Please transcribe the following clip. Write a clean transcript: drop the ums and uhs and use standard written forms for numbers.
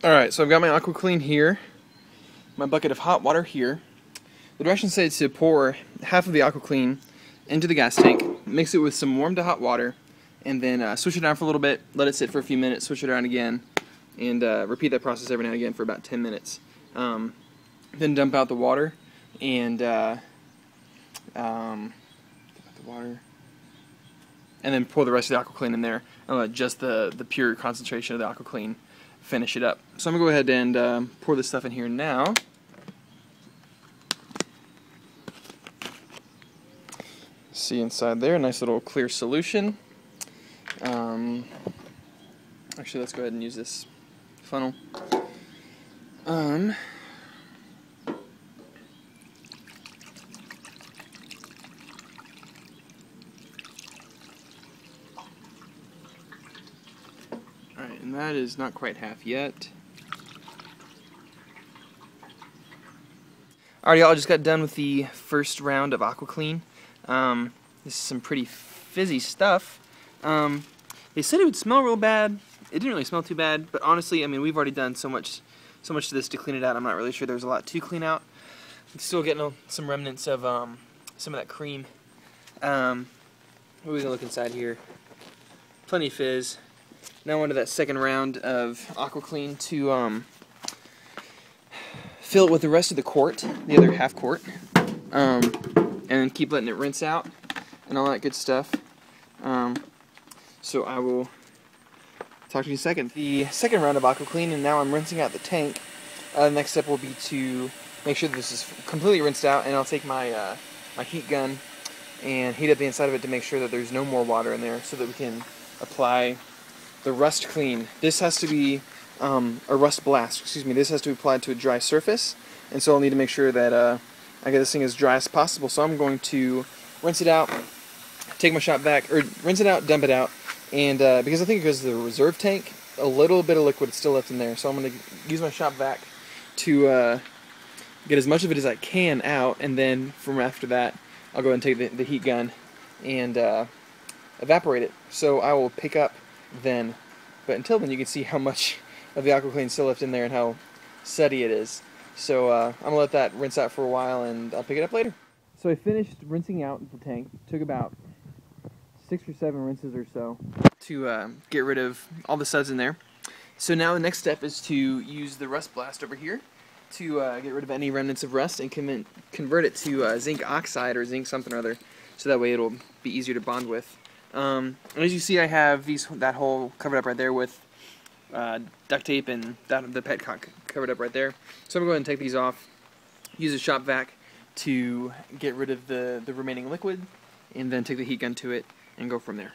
Alright, so I've got my Aqua Clean here, my bucket of hot water here. The directions say to pour half of the Aqua Clean into the gas tank, mix it with some warm to hot water, and then switch it down for a little bit, let it sit for a few minutes, switch it around again, and repeat that process every now and again for about 10 minutes. Then dump out the water, and and then pour the rest of the Aqua Clean in there, and let just the pure concentration of the Aqua Clean finish it up. So I'm going to go ahead and pour this stuff in here now. See inside there, a nice little clear solution. Actually, let's go ahead and use this funnel. Alright, and that is not quite half yet. Alright, y'all, just got done with the first round of Aqua Clean. This is some pretty fizzy stuff. They said it would smell real bad. It didn't really smell too bad, but honestly, I mean, we've already done so much to this to clean it out. I'm not really sure there's a lot to clean out. I'm still getting some remnants of some of that cream. We're gonna look inside here. Plenty of fizz. Now onto that second round of Aqua Clean to fill it with the rest of the quart, the other half quart, and then keep letting it rinse out and all that good stuff. So I will talk to you in a second. The second round of Aqua Clean, and now I'm rinsing out the tank. The next step will be to make sure that this is completely rinsed out, and I'll take my my heat gun and heat up the inside of it to make sure that there's no more water in there, so that we can apply the rust clean. This has to be a rust blast. Excuse me. This has to be applied to a dry surface, and so I'll need to make sure that I get this thing as dry as possible. So I'm going to rinse it out, take my shop vac, or rinse it out, dump it out, and because I think it goes to the reserve tank, a little bit of liquid is still left in there. So I'm going to use my shop vac to get as much of it as I can out, and then from after that, I'll go and take the heat gun and evaporate it. So I will pick up then. But until then, you can see how much of the Aqua Clean is still left in there and how sudsy it is. So I'm going to let that rinse out for a while, and I'll pick it up later. So I finished rinsing out the tank. It took about 6 or 7 rinses or so to get rid of all the suds in there. So now the next step is to use the rust blast over here to get rid of any remnants of rust and convert it to zinc oxide or zinc something or other, so that way it'll be easier to bond with. And as you see, I have that hole covered up right there with duct tape, and the petcock covered up right there. So I'm going to go ahead and take these off, use a shop vac to get rid of the remaining liquid, and then take the heat gun to it and go from there.